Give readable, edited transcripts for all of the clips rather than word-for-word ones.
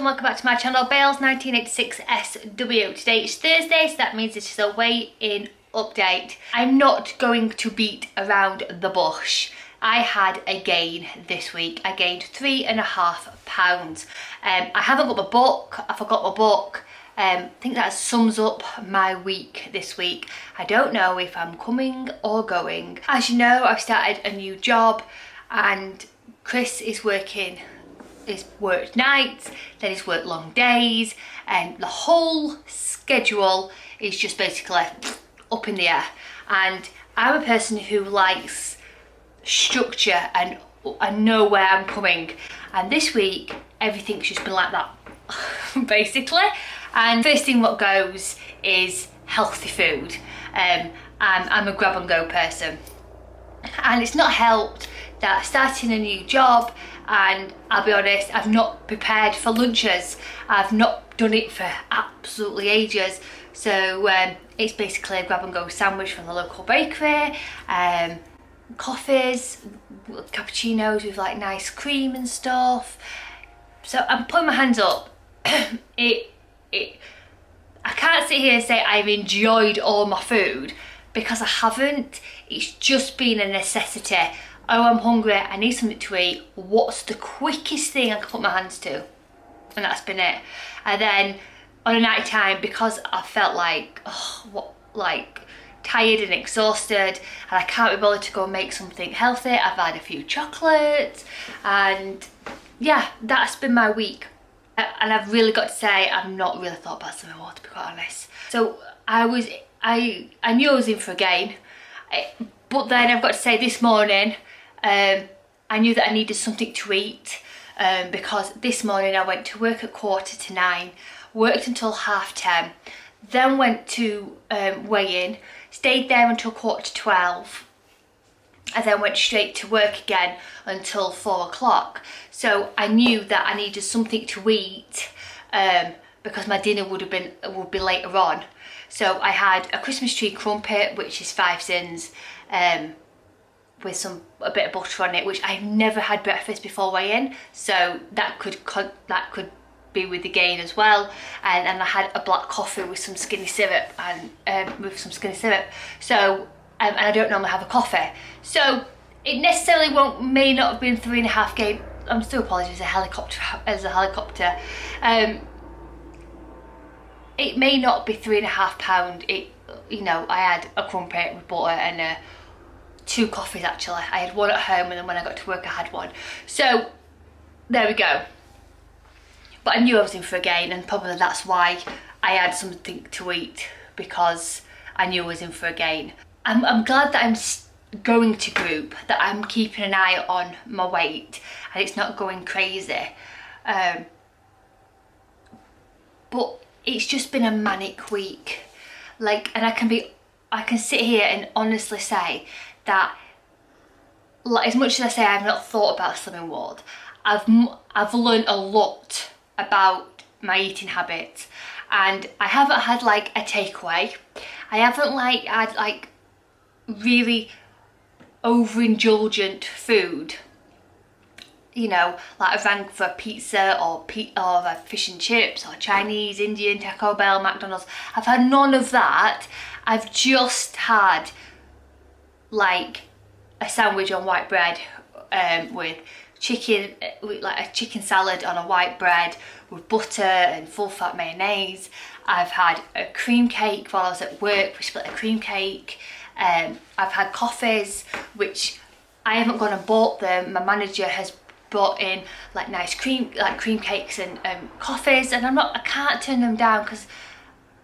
and welcome back to my channel, Bales 1986SW. Today is Thursday, so that means it is a weigh-in update. I'm not going to beat around the bush. I had a gain this week. I gained 3.5 pounds. I haven't got my book. I forgot my book. I think that sums up my week this week. I don't know if I'm coming or going. As you know, I've started a new job and Chris is working. He's worked nights, then he's worked long days, and the whole schedule is just basically up in the air. And I'm a person who likes structure and I know where I'm coming. And this week, everything's just been like that, basically. And first thing what goes is healthy food. I'm a grab and go person. And it's not helped that starting a new job, and I'll be honest, I've not prepared for lunches. I've not done it for absolutely ages. So it's basically a grab and go sandwich from the local bakery, coffees, cappuccinos with like nice cream and stuff. So I'm putting my hands up. I can't sit here and say I've enjoyed all my food because I haven't. It's just been a necessity. Oh, I'm hungry, I need something to eat. What's the quickest thing I can put my hands to? And that's been it. And then on a night time, because I felt like, tired and exhausted, and I can't be bothered to go and make something healthy, I've had a few chocolates, and yeah, that's been my week. And I've really got to say, I've not really thought about something more, to be quite honest. So I knew I was in for a gain, but then I've got to say this morning, I knew that I needed something to eat, because this morning I went to work at 9:15, worked until 10:30, then went to weigh-in, stayed there until 11:45, and then went straight to work again until 4 o'clock. So I knew that I needed something to eat, because my dinner would be later on. So I had a Christmas tree crumpet, which is 5 cents, with a bit of butter on it, which I've never had breakfast before weigh-in, so that could be with the gain as well. And I had a black coffee with some skinny syrup So and I don't normally have a coffee, so it necessarily may not have been 3.5 gain. I'm still apologising as a helicopter. It may not be 3.5 pound. I had a crumpet with butter and 2 coffees actually. I had one at home, and then when I got to work I had one. So there we go. But I knew I was in for a gain, and probably that's why I had something to eat, because I knew I was in for a gain. I'm glad that I'm going to group, that I'm keeping an eye on my weight and it's not going crazy. But it's just been a manic week. And I can sit here and honestly say that, as much as I say I've not thought about Slimming World, I've learned a lot about my eating habits, and I haven't had a takeaway. I haven't had really overindulgent food. I rang for pizza or fish and chips or Chinese, Indian, Taco Bell, McDonald's. I've had none of that. I've just had a sandwich on white bread with chicken, with a chicken salad on a white bread with butter and full fat mayonnaise. I've had a cream cake while I was at work. We split a cream cake. I've had coffees, which I haven't gone and bought them. My manager has brought in nice cream cakes and coffees, and I can't turn them down because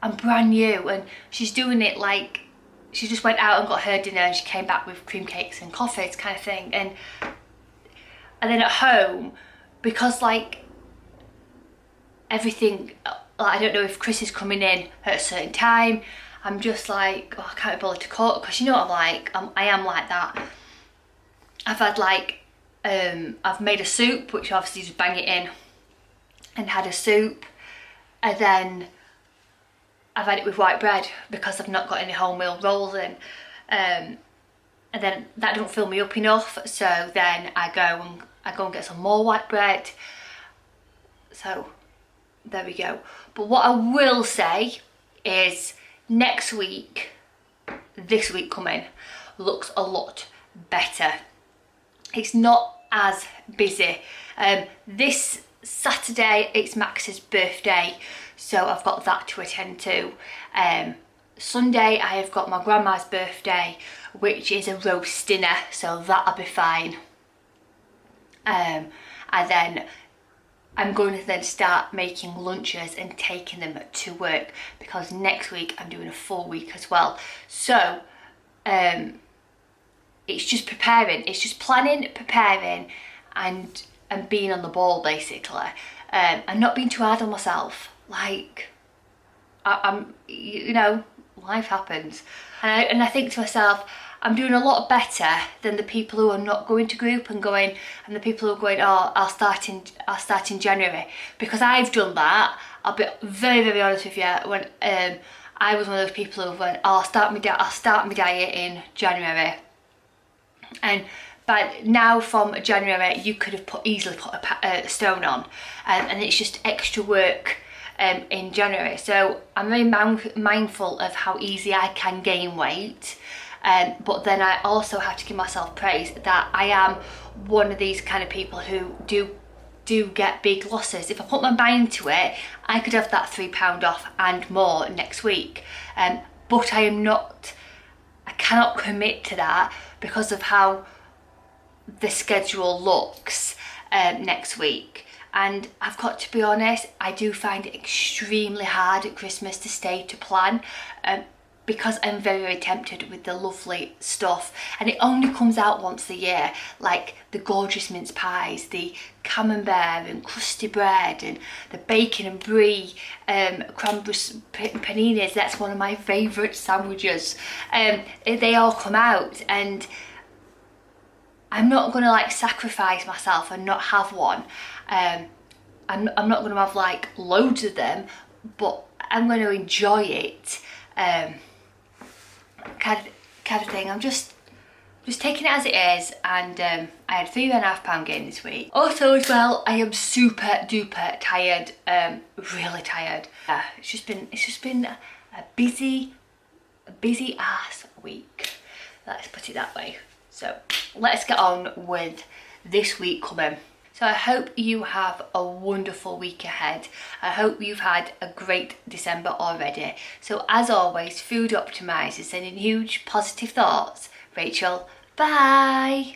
I'm brand new, and she's doing it she just went out and got her dinner and she came back with cream cakes and coffees kind of thing. And then at home, because everything, I don't know if Chris is coming in at a certain time, I'm just I can't be bothered to cook, because you know what I'm like. I am like that. I've had I've made a soup, which obviously just bang it in, and had a soup, and then I've had it with white bread because I've not got any wholemeal rolls in, and then that don't fill me up enough, so then I go and get some more white bread. So there we go. But what I will say is next week, this week coming, looks a lot better. It's not as busy. This Saturday it's Max's birthday, so I've got that to attend to. Sunday I have got my grandma's birthday, which is a roast dinner, so that'll be fine. And then I'm going to then start making lunches and taking them to work, because next week I'm doing a full week as well. So it's just preparing, it's just planning, preparing, and being on the ball basically, and not being too hard on myself. Like I'm, you know, life happens, and I think to myself, I'm doing a lot better than the people who are not going to group and the people who are going, oh, I'll start in January, because I've done that. I'll be very, very honest with you. When I was one of those people who went, oh, I'll start my diet in January, and but now from January you could have easily put a stone on, and it's just extra work in January. So I'm very mindful of how easy I can gain weight. But then I also have to give myself praise that I am one of these kind of people who do get big losses. If I put my mind to it, I could have that £3 off and more next week. But I cannot commit to that because of how the schedule looks next week. And I've got to be honest, I do find it extremely hard at Christmas to stay to plan, because I'm very, very tempted with the lovely stuff, and it only comes out once a year, like the gorgeous mince pies, the camembert and crusty bread, and the bacon and brie cranberry paninis. That's one of my favourite sandwiches. They all come out, and I'm not going to like sacrifice myself and not have one. I'm not going to have like loads of them, but I'm going to enjoy it. Kind of thing. I'm just taking it as it is, and I had £3.5 gain this week. Also as well, I am super duper tired, really tired. It's just been a busy ass week. Let's put it that way. So let's get on with this week coming. So I hope you have a wonderful week ahead. I hope you've had a great December already. So as always, food optimizers, sending huge positive thoughts. Rachel, bye.